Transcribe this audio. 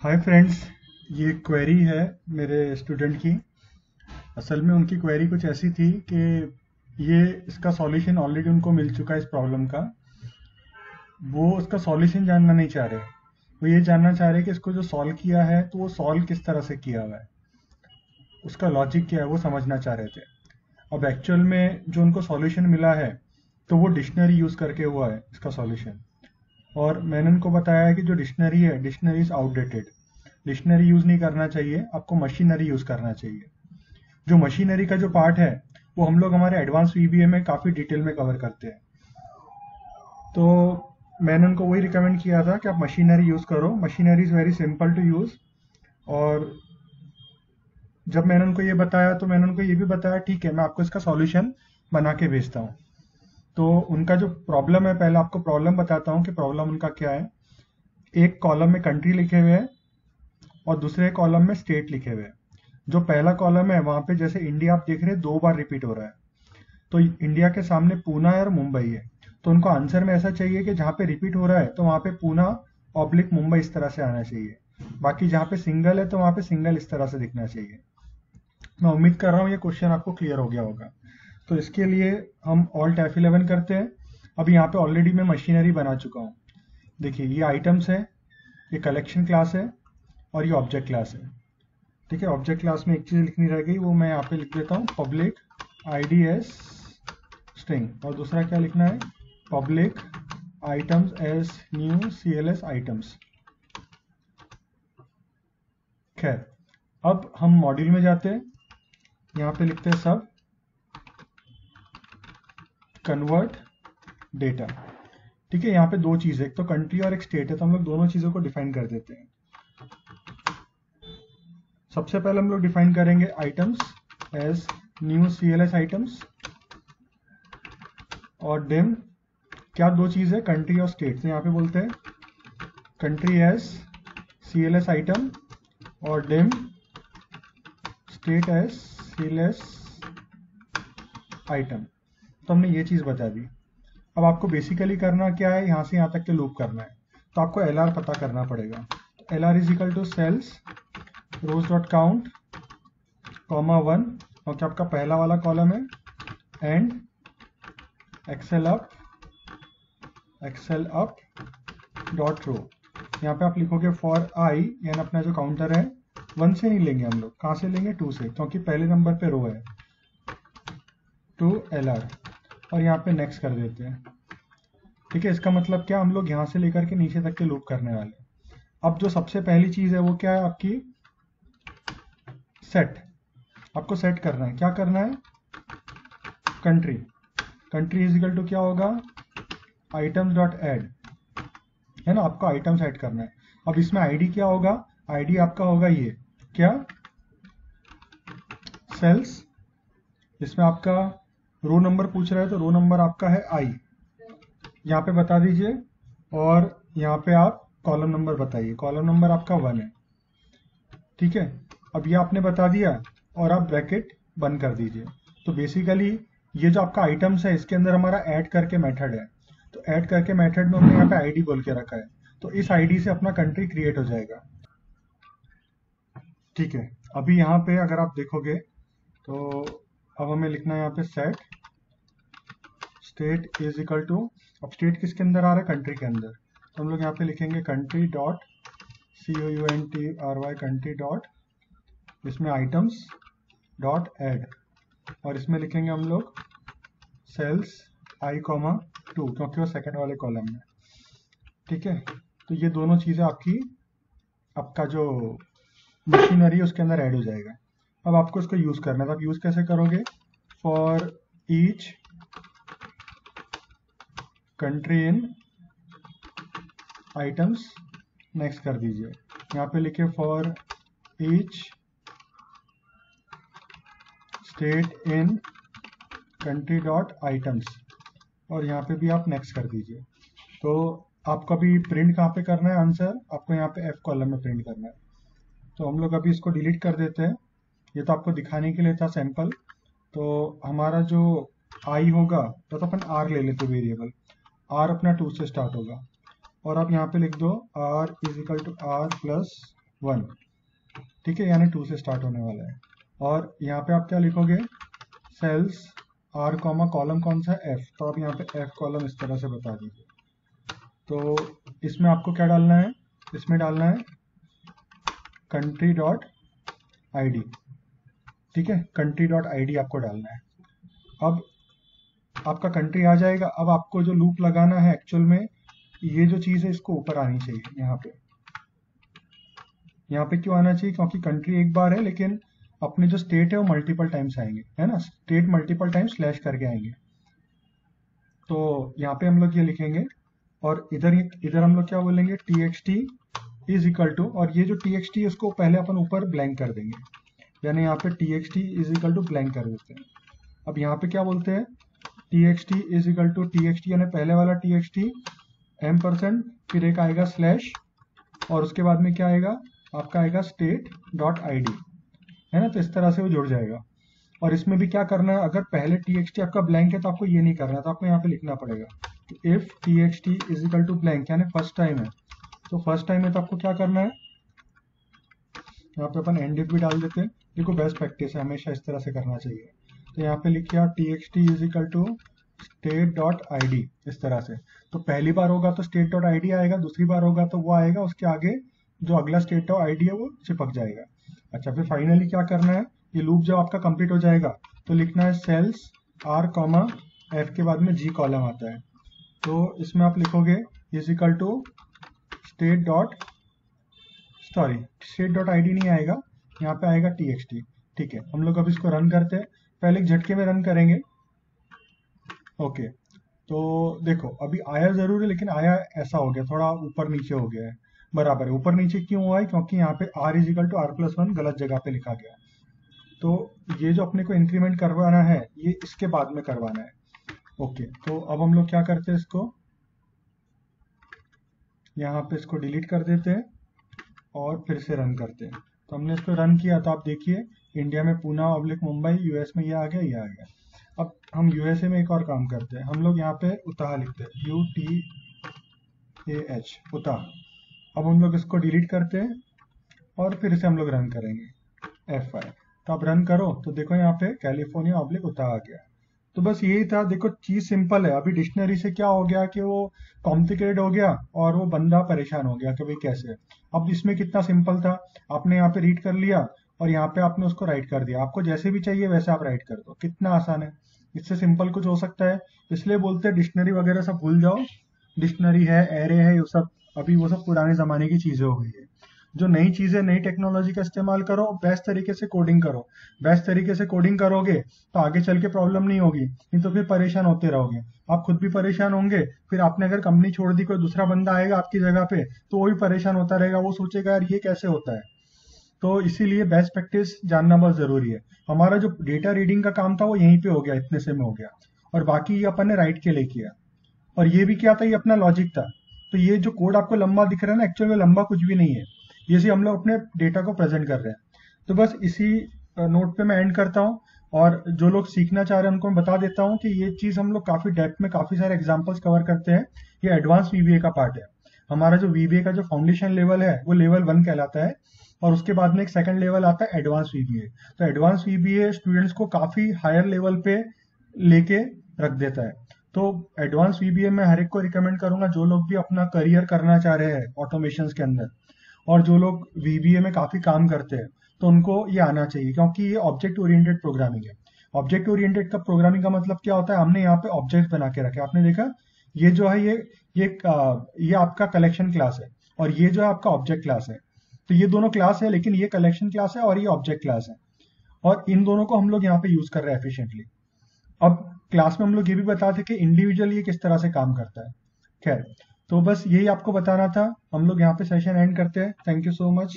Hi friends, ये query है मेरे स्टूडेंट की। असल में उनकी क्वेरी कुछ ऐसी थी कि ये इसका सॉल्यूशन ऑलरेडी उनको मिल चुका है इस प्रॉब्लम का। वो उसका सॉल्यूशन जानना नहीं चाह रहे। वो ये जानना चाह रहे कि इसको जो सॉल्व किया है तो वो सॉल्व किस तरह से किया हुआ है, उसका लॉजिक क्या है वो समझना चाह रहे थे। अब एक्चुअल में जो उनको सॉल्यूशन मिला है तो वो डिक्शनरी यूज़ करके हुआ है इसका सॉल्यूशन। और मैंने उनको बताया है कि जो डिक्शनरी है, dictionary is outdated. Dictionary use नहीं करना चाहिए, आपको मशीनरी यूज़ करना चाहिए। जो मशीनरी का जो पार्ट है वो हम लोग हमारे एडवांस वीबीए में काफ़ी डिटेल में कवर करते हैं। तो मैंने उनको वही रिकमेंड किया था कि आप मशीनरी यूज़ करो। Machinery is very simple to use. और जब मैंने उनको ये बताया तो मैंने उनको ये भी बताया, ठीक है मैं आपको इसका सॉल्यूशन बना के भेजता हूँ। तो उनका जो प्रॉब्लम है, पहले आपको प्रॉब्लम बताता हूँ कि प्रॉब्लम उनका क्या है। एक कॉलम में कंट्री लिखे हुए हैं और दूसरे कॉलम में स्टेट लिखे हुए हैं। जो पहला कॉलम है वहां पे जैसे इंडिया आप देख रहे हैं 2 बार रिपीट हो रहा है, तो इंडिया के सामने पूना है और मुंबई है। तो उनको आंसर में ऐसा चाहिए कि जहाँ पे रिपीट हो रहा है तो वहां पे पूना ऑब्लिक मुंबई इस तरह से आना चाहिए। बाकी जहाँ पे सिंगल है तो वहां पे सिंगल इस तरह से दिखना चाहिए। मैं उम्मीद कर रहा हूँ ये क्वेश्चन आपको क्लियर हो गया होगा। तो इसके लिए हम ऑल्ट F11 करते हैं। अभी यहाँ पे ऑलरेडी मैं मशीनरी बना चुका हूँ। देखिए ये आइटम्स है, ये कलेक्शन क्लास है और ये ऑब्जेक्ट क्लास है। ठीक है, ऑब्जेक्ट क्लास में एक चीज़ लिखनी रह गई, वो मैं यहाँ पे लिख देता हूँ, पब्लिक आईडी एस स्ट्रिंग। और दूसरा क्या लिखना है, public items S new CLS items. खैर, अब हम मॉड्यूल में जाते हैं। यहाँ पे लिखते हैं सब कन्वर्ट डेटा। ठीक है, यहाँ पे 2 चीज़ है, एक तो कंट्री और एक स्टेट है, तो हम लोग दोनों चीज़ों को डिफाइन कर देते हैं। सबसे पहले हम लोग डिफाइन करेंगे items as new CLS items और डिम क्या 2 चीज़ है, कंट्री और स्टेट। तो यहाँ पे बोलते हैं कंट्री एज CLS आइटम और dim state as CLS item. तो हमने ये चीज़ बता दी। अब आपको बेसिकली करना क्या है, यहाँ से यहाँ तक के लूप करना है। तो आपको LR पता करना पड़ेगा। तो LR is equal to sales rows dot count comma 1, और क्या आपका पहला वाला कॉलम है, and excel up dot row. यहाँ पे आप लिखोगे फॉर आई, यानी अपना जो काउंटर है 1 से नहीं लेंगे हम लोग, कहाँ से लेंगे 2 से, क्योंकि पहले नंबर पे रो है, टू LR। और यहाँ पे नेक्स्ट कर देते हैं। ठीक है, इसका मतलब क्या, हम लोग यहाँ से लेकर के नीचे तक के लूप करने वाले। अब जो सबसे पहली चीज़ है वो क्या है आपकी, सेट। आपको सेट करना है, क्या करना है, कंट्री इज इक्वल टू क्या होगा, आइटम्स डॉट ऐड, है ना। आपको आइटम्स ऐड करना है। अब इसमें आईडी क्या होगा, आईडी आपका होगा ये क्या, सेल्स। इसमें आपका रो नंबर पूछ रहा है तो रो नंबर आपका है आई, यहाँ पे बता दीजिए। और यहाँ पे आप कॉलम नंबर बताइए, कॉलम नंबर आपका 1 है। ठीक है, अब ये आपने बता दिया और आप ब्रैकेट बंद कर दीजिए। तो बेसिकली ये जो आपका आइटम्स है इसके अंदर हमारा ऐड करके मेथड है। तो ऐड करके मेथड में हमने यहाँ पे आईडी बोल के रखा है, तो इस आईडी से अपना कंट्री क्रिएट हो जाएगा। ठीक है, अभी यहाँ पे अगर आप देखोगे तो अब हमें लिखना है यहाँ पे set state is equal to, अब स्टेट किसके अंदर आ रहा है, कंट्री के अंदर। तो हम लोग यहाँ पे लिखेंगे country dot COUNTRY, country dot, इसमें आइटम्स डॉट ऐड, और इसमें लिखेंगे हम लोग सेल्स I,2, क्योंकि वो सेकंड वाले कॉलम में। ठीक है, तो ये दोनों चीज़ें आपका जो मशीनरी है उसके अंदर ऐड हो जाएगा। अब आपको इसको यूज़ करना है, तो आप यूज़ कैसे करोगे, for each country in items, next कर दीजिए। यहाँ पे लिखे for each state in country dot items, और यहाँ पे भी आप नेक्स्ट कर दीजिए। तो आपको अभी प्रिंट कहाँ पे करना है आंसर, आपको यहाँ पे F कॉलम में प्रिंट करना है। तो हम लोग अभी इसको डिलीट कर देते हैं। ये तो आपको दिखाने के लिए था सैंपल। तो हमारा जो आई होगा तो अपन R ले लेते वेरिएबल, R अपना 2 से स्टार्ट होगा। और आप यहाँ पे लिख दो R is equal to R plus 1, ठीक है, यानी 2 से स्टार्ट होने वाला है। और यहाँ पे आप क्या लिखोगे, सेल्स आर कॉमा कॉलम कौन सा है, एफ, तो आप यहाँ पे एफ कॉलम इस तरह से बता दीजिए। तो इसमें आपको क्या डालना है, इसमें डालना है कंट्री डॉट ID, ठीक है, कंट्री डॉट ID आपको डालना है। अब आपका कंट्री आ जाएगा। अब आपको जो लूप लगाना है एक्चुअल में, ये जो चीज़ है इसको ऊपर आनी चाहिए। यहाँ पे क्यों आना चाहिए, क्योंकि कंट्री एक बार है लेकिन अपने जो स्टेट है वो मल्टीपल टाइम्स आएंगे, है ना, स्टेट मल्टीपल टाइम्स स्लैश करके आएंगे। तो यहाँ पे हम लोग ये लिखेंगे और इधर हम लोग क्या बोलेंगे, txt इज इक्वल टू, और ये जो txt है उसको पहले अपन ऊपर ब्लैंक कर देंगे, यानी यहाँ पे txt is equal to blank कर देते हैं। अब यहाँ पे क्या बोलते हैं, txt is equal to txt यानी पहले वाला txt %, फिर एक आएगा स्लैश, और उसके बाद में क्या आएगा, आपका आएगा state डॉट ID, है ना। तो इस तरह से वो जुड़ जाएगा। और इसमें भी क्या करना है, अगर पहले txt आपका ब्लैंक है तो आपको ये नहीं करना, तो आपको यहाँ पे लिखना पड़ेगा if txt is equal to blank, यानी फर्स्ट टाइम है। तो फर्स्ट टाइम है तो आपको क्या करना है, यहाँ पे अपन एंड इफ भी डाल देते हैं। देखो बेस्ट प्रैक्टिस है, हमेशा इस तरह से करना चाहिए। तो यहाँ पे लिखिए आप txt is equal to state dot ID, इस तरह से। तो पहली बार होगा तो स्टेट डॉट ID आएगा, दूसरी बार होगा तो वो आएगा, उसके आगे जो अगला स्टेट डॉट ID है वो चिपक जाएगा। अच्छा, फिर फाइनली क्या करना है, ये लूप जब आपका कंप्लीट हो जाएगा तो लिखना है सेल्स आर कॉमा एफ के बाद में जी कॉलम आता है। तो इसमें आप लिखोगे is equal to state dot ID नहीं आएगा, यहाँ पे आएगा txt, ठीक है। हम लोग अब इसको रन करते हैं, पहले एक झटके में रन करेंगे। ओके, तो देखो अभी आया जरूर है लेकिन आया ऐसा हो गया, थोड़ा ऊपर नीचे हो गया है। बराबर है, ऊपर नीचे क्यों हुआ है, क्योंकि यहाँ पे r is equal to r+1 गलत जगह पे लिखा गया। तो ये जो अपने को इंक्रीमेंट करवाना है ये इसके बाद में करवाना है। ओके, तो अब हम लोग क्या करते हैं, इसको यहाँ पे इसको डिलीट कर देते हैं और फिर से रन करते हैं। तो हमने इसको रन किया तो आप देखिए इंडिया में पूना ऑब्लिक मुंबई, यूएस में ये आ गया, ये आ गया। अब हम यूएसए में एक और काम करते हैं, हम लोग यहाँ पे उताह लिखते हैं, UTAH, उताह। अब हम लोग इसको डिलीट करते हैं और फिर इसे हम लोग रन करेंगे F5। तो आप रन करो तो देखो यहाँ पे कैलिफोर्निया ऑब्लिक उताह आ गया। तो बस यही था, देखो चीज सिंपल है। अभी डिक्शनरी से क्या हो गया कि वो कॉम्प्लिकेटेड हो गया और वो बंदा परेशान हो गया कि भाई कैसे। अब इसमें कितना सिंपल था, आपने यहाँ पे रीड कर लिया और यहाँ पे आपने उसको राइट कर दिया। आपको जैसे भी चाहिए वैसे आप राइट कर दो, कितना आसान है। इससे सिंपल कुछ हो सकता है, इसलिए बोलते हैं डिक्शनरी वगैरह सब भूल जाओ। डिक्शनरी है, एरे है, ये सब अभी वो सब पुराने जमाने की चीजें हो गई है। जो नई चीजें, नई टेक्नोलॉजी का इस्तेमाल करो, बेस्ट तरीके से कोडिंग करो। बेस्ट तरीके से कोडिंग करोगे तो आगे चल के प्रॉब्लम नहीं होगी, नहीं तो फिर परेशान होते रहोगे। आप खुद भी परेशान होंगे, फिर आपने अगर कंपनी छोड़ दी, कोई दूसरा बंदा आएगा आपकी जगह पे तो वो भी परेशान होता रहेगा, वो सोचेगा यार ये कैसे होता है। तो इसीलिए बेस्ट प्रैक्टिस जानना बहुत जरूरी है। हमारा जो डेटा रीडिंग का काम था वो यहीं पे हो गया, इतने से में हो गया, और बाकी ये अपन ने राइट के लिए किया। और ये भी क्या था, ये अपना लॉजिक था। तो ये जो कोड आपको लंबा दिख रहा है ना, एक्चुअल में लंबा कुछ भी नहीं है, ये से हम लोग अपने डेटा को प्रेजेंट कर रहे हैं। तो बस इसी नोट पे मैं एंड करता हूँ, और जो लोग सीखना चाह रहे हैं उनको मैं बता देता हूँ कि ये चीज हम लोग काफी डेप्थ में काफी सारे एग्जांपल्स कवर करते हैं। ये एडवांस वीबीए का पार्ट है। हमारा जो वीबीए का जो फाउंडेशन लेवल है वो लेवल 1 कहलाता है, और उसके बाद में एक सेकंड लेवल आता है एडवांस वीबीए। तो एडवांस वीबीए स्टूडेंट्स को काफी हायर लेवल पे लेके रख देता है। तो एडवांस वीबीए में हर एक को रिकमेंड करूंगा, जो लोग भी अपना करियर करना चाह रहे हैं ऑटोमेशन के अंदर, और जो लोग वीबीए में काफी काम करते हैं, तो उनको ये आना चाहिए, क्योंकि ये ऑब्जेक्ट ओरिएंटेड प्रोग्रामिंग है। ऑब्जेक्ट ओरिएंटेड का प्रोग्रामिंग का मतलब क्या होता है, हमने यहाँ पे ऑब्जेक्ट बना के रखे। आपने देखा ये जो है ये आपका कलेक्शन क्लास है, और ये जो है आपका ऑब्जेक्ट क्लास है। तो ये दोनों क्लास है, लेकिन ये कलेक्शन क्लास है और ये ऑब्जेक्ट क्लास है, और इन दोनों को हम लोग यहाँ पे यूज कर रहे हैं एफिशिएंटली। अब क्लास में हम लोग ये भी बताते कि इंडिविजुअली ये किस तरह से काम करता है। खैर, तो बस यही आपको बताना था। हम लोग यहाँ पे सेशन एंड करते हैं। Thank you so much.